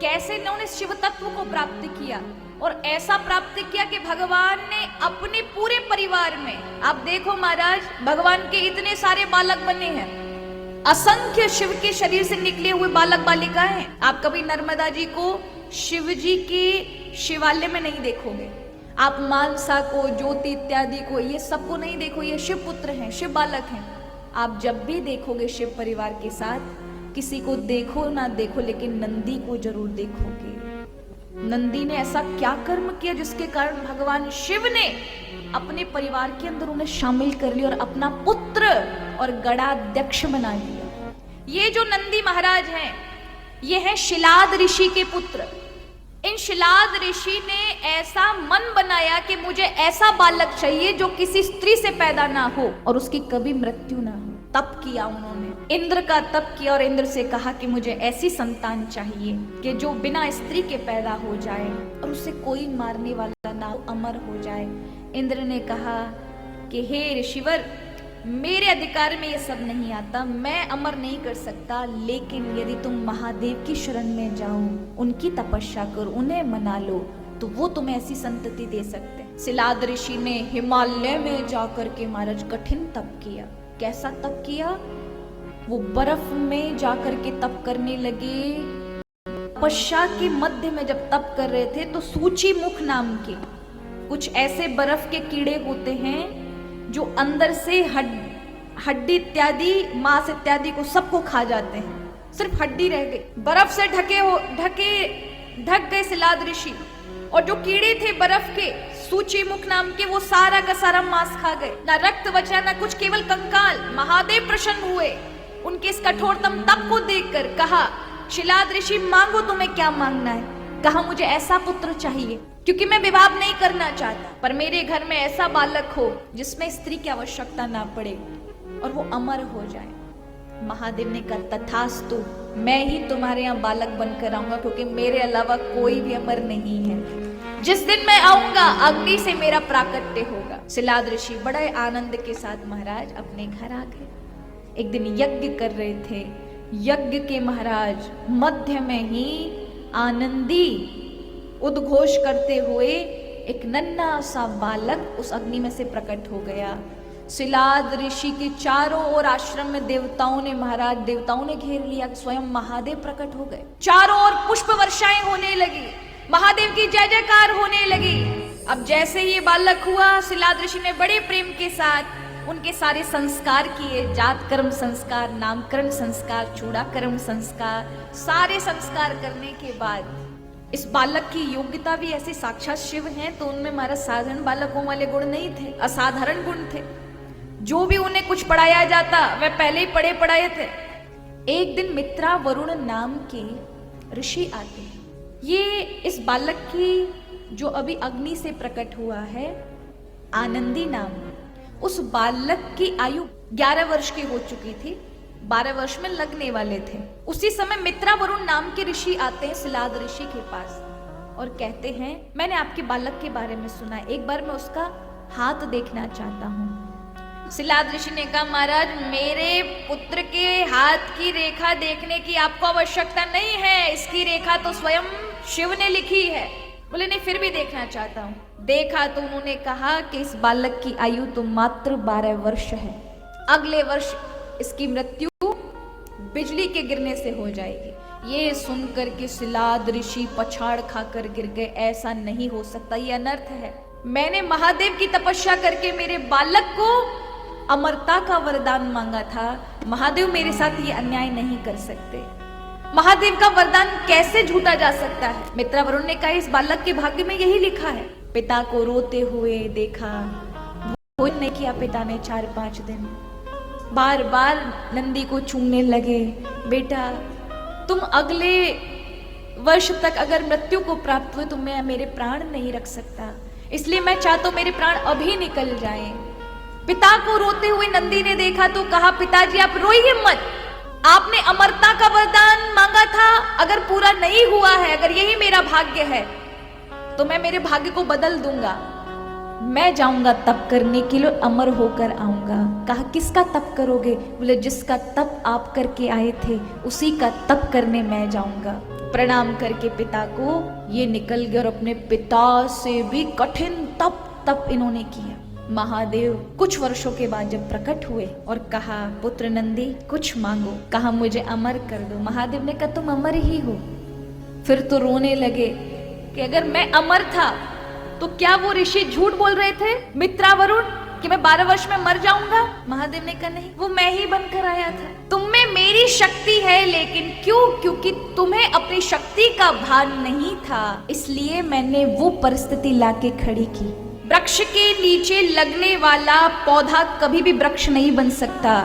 कैसे इन्होंने शिव तत्व को प्राप्त किया, और ऐसा प्राप्त किया कि भगवान ने अपने पूरे परिवार में, आप देखो महाराज, भगवान के इतने सारे बालक बने हैं, असंख्य शिव के शरीर से निकले हुए बालक बालिकाएं हैं। आप कभी नर्मदा जी को शिव जी के शिवालय में नहीं देखोगे, आप मानसा को, ज्योति इत्यादि को, ये सबको नहीं देखो, ये शिव पुत्र हैं, शिव बालक हैं। आप जब भी देखोगे शिव परिवार के साथ, किसी को देखो ना देखो, लेकिन नंदी को जरूर देखोगे। नंदी ने ऐसा क्या कर्म किया जिसके कारण भगवान शिव ने अपने परिवार के अंदर उन्हें शामिल कर लिया और अपना पुत्र और गणाध्यक्ष बना दिया। ये जो नंदी महाराज हैं, ये हैं शिलाद ऋषि के पुत्र। इन शिलाद ऋषि ने ऐसा मन बनाया कि मुझे ऐसा बालक चाहिए जो किसी स्त्री से पैदा ना हो और उसकी कभी मृत्यु ना हो। तप किया उन्होंने, इंद्र का तप किया और इंद्र से कहा कि मुझे ऐसी संतान चाहिए कि जो बिना स्त्री के पैदा हो जाए और उसे कोई मारने वाला ना हो, अमर हो जाए। इंद्र ने कहा कि हे ऋषिवर, मेरे अधिकार में ये सब नहीं आता, मैं अमर नहीं कर सकता, लेकिन यदि तुम महादेव की शरण में जाओ, उनकी तपस्या करो, उन्हें मना लो, तो वो तुम्हें ऐसी संतति दे सकते हैं। शिलाद ऋषि ने हिमालय में जाकर के महाराज कठिन तप किया। कैसा तप किया? वो बर्फ में जाकर के तप करने लगे। तपस्या के मध्य में जब तप कर रहे थे तो सूची मुख नाम के कुछ ऐसे बर्फ के कीड़े होते हैं जो अंदर से हड्डी इत्यादि, मांस इत्यादि को सबको खा जाते हैं, सिर्फ हड्डी रह गई। बर्फ से ढक गए शिलाद ऋषि, और जो कीड़े थे बर्फ के, सूची मुख नाम के, वो सारा का सारा मांस खा गए। ना रक्त बचा ना कुछ, केवल कंकाल। महादेव प्रसन्न हुए उनके इस कठोरतम तप को देखकर। कहा, शिलाद ऋषि मांगो, तुम्हें क्या मांगना है? कहा, मुझे ऐसा पुत्र चाहिए, क्योंकि मैं विवाह नहीं करना चाहता, पर मेरे घर में ऐसा बालक हो जिसमें स्त्री की आवश्यकता ना पड़े और वो अमर हो जाए। महादेव ने कहा, तथास्तु, मैं ही तुम्हारे यहाँ बालक बनकर आऊंगा, क्योंकि मेरे अलावा कोई भी अमर नहीं है। जिस दिन मैं आऊंगा, अग्नि से मेरा प्राकट्य होगा। शिलाद ऋषि बड़े आनंद के साथ महाराज अपने घर आ गए। एक दिन यज्ञ कर रहे थे, यज्ञ के महाराज मध्य में ही आनंदी उद्घोष करते हुए एक नन्हा सा बालक उस अग्नि में से प्रकट हो गया। शिलाद ऋषि के चारों ओर आश्रम में देवताओं ने घेर लिया। स्वयं महादेव प्रकट हो गए। चारों ओर पुष्प वर्षाएं होने लगी, महादेव की जय जयकार होने लगी। अब जैसे ही ये बालक हुआ, शिलाद ऋषि ने बड़े प्रेम के साथ उनके सारे संस्कार किए। जात कर्म संस्कार, नामकरण संस्कार, चूड़ाकर्म संस्कार, सारे संस्कार करने के बाद इस बालक की योग्यता भी ऐसे साक्षात शिव हैं, तो उनमें हमारा साधारण बालकों वाले गुण नहीं थे, असाधारण गुण थे। जो भी उन्हें कुछ पढ़ाया जाता वह पहले ही पढ़े पढ़ाए थे। एक दिन मित्रा वरुण नाम के ऋषि आते हैं। ये इस बालक की जो अभी अग्नि से प्रकट हुआ है, आनंदी नाम, उस बालक की आयु 11 वर्ष की हो चुकी थी, 12 वर्ष में लगने वाले थे। उसी समय मित्रा वरुण नाम के ऋषि आते हैं शिलाद ऋषि के पास और कहते हैं, मैंने आपके बालक के बारे में सुना है, एक बार मैं उसका हाथ देखना चाहता हूँ। शिलाद ऋषि ने कहा, महाराज, मेरे पुत्र के हाथ की रेखा देखने की आपको आवश्यकता नहीं है, इसकी रेखा तो स्वयं शिव ने लिखी है। बोले, नहीं, फिर भी देखना चाहता हूँ। देखा तो उन्होंने कहा कि इस बालक की आयु तो मात्र 12 वर्ष है, अगले वर्ष इसकी मृत्यु बिजली के गिरने से हो जाएगी। ये सुनकर के शिलाद ऋषि पछाड़ खाकर गिर गए। ऐसा नहीं हो सकता, ये अनर्थ है। मैंने महादेव की तपस्या करके मेरे बालक को अमरता का वरदान मांगा था। महादेव मेरे साथ ये अन्याय नहीं कर सकते। महादेव का वरदान कैसे झूठा जा सकता है? मित्रा वरुण ने कहा, इस बालक के भाग्य में यही लिखा है। पिता को रोते हुए देखा, भोजन नहीं किया पिता ने 4-5 दिन। बार बार नंदी को चूमने लगे, बेटा तुम अगले वर्ष तक अगर मृत्यु को प्राप्त हुए तो मैं मेरे प्राण नहीं रख सकता, इसलिए मैं चाहता हूं मेरे प्राण अभी निकल जाएं। पिता को रोते हुए नंदी ने देखा तो कहा, पिताजी आप रोइए मत, आपने अमरता का वरदान मांगा था, अगर पूरा नहीं हुआ है, अगर यही मेरा भाग्य है तो मैं मेरे भाग्य को बदल दूंगा, मैं जाऊंगा तप करने के लिए, अमर होकर आऊंगा। कहा, किसका तप करोगे? बोले, जिसका तप आप करके आए थे उसी का तप करने मैं जाऊंगा। प्रणाम करके पिता को ये निकल गए और अपने पिता से भी कठिन तप इन्होंने किया। महादेव कुछ वर्षों के बाद जब प्रकट हुए और कहा, पुत्र नंदी कुछ मांगो, कहा मुझे अमर कर दो। महादेव ने कहा तुम अमर ही हो। फिर तो रोने लगे कि अगर मैं अमर था तो क्या वो ऋषि झूठ बोल रहे थे मित्रावरुण कि मैं 12 वर्ष में मर जाऊंगा? महादेव ने कहा नहीं, वो मैं ही बनकर आया था। तुम में मेरी शक्ति है, लेकिन क्यों? क्योंकि तुम्हें अपनी शक्ति का भान नहीं था, इसलिए मैंने वो परिस्थिति लाके खड़ी की। वृक्ष के नीचे लगने वाला पौधा कभी भी वृक्ष नहीं बन सकता।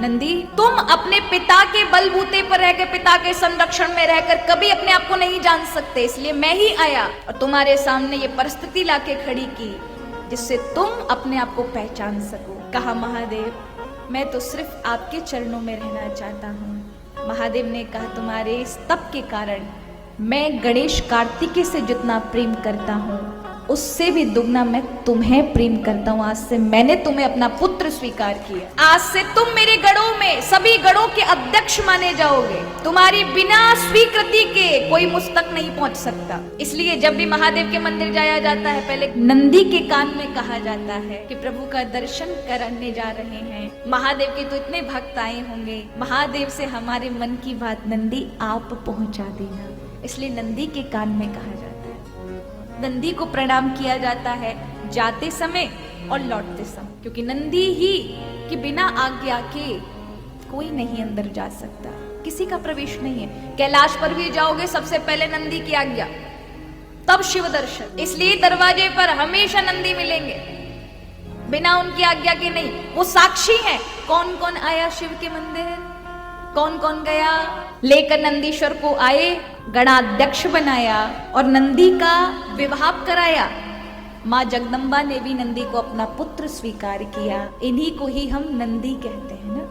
नंदी, तुम अपने पिता के बलबूते पर रहकर, पिता के संरक्षण में रहकर कभी अपने आप को नहीं जान सकते, इसलिए मैं ही आया और तुम्हारे सामने ये परिस्थिति लाके खड़ी की जिससे तुम अपने आप को पहचान सको। कहा महादेव मैं तो सिर्फ आपके चरणों में रहना चाहता हूँ। महादेव ने कहा तुम्हारे इस तप के कारण मैं गणेश कार्तिकेय से जितना प्रेम करता हूँ उससे भी दुगना मैं तुम्हें प्रेम करता हूँ। आज से मैंने तुम्हें अपना पुत्र स्वीकार किया। आज से तुम मेरे गणों में सभी गणों के अध्यक्ष माने जाओगे। तुम्हारी बिना स्वीकृति के कोई मुझ तक नहीं पहुंच सकता। इसलिए जब भी महादेव के मंदिर जाया जाता है पहले नंदी के कान में कहा जाता है कि प्रभु का दर्शन करने जा रहे हैं। महादेव के तो इतने भक्त आए होंगे, महादेव से हमारे मन की बात नंदी आप पहुंचा देना, इसलिए नंदी के कान में कहा जाता है। नंदी को प्रणाम किया जाता है जाते समय और लौटते समय, क्योंकि नंदी ही कि बिना आज्ञा के कोई नहीं अंदर जा सकता, किसी का प्रवेश नहीं है। कैलाश पर भी जाओगे सबसे पहले नंदी की आज्ञा, तब शिव दर्शन। इसलिए दरवाजे पर हमेशा नंदी मिलेंगे, बिना उनकी आज्ञा के नहीं। वो साक्षी है कौन कौन आया शिव के मंदिर, कौन कौन गया। लेकर नंदीश्वर को आए, गणाध्यक्ष बनाया और नंदी का विवाह कराया। माँ जगदम्बा ने भी नंदी को अपना पुत्र स्वीकार किया। इन्हीं को ही हम नंदी कहते हैं ना।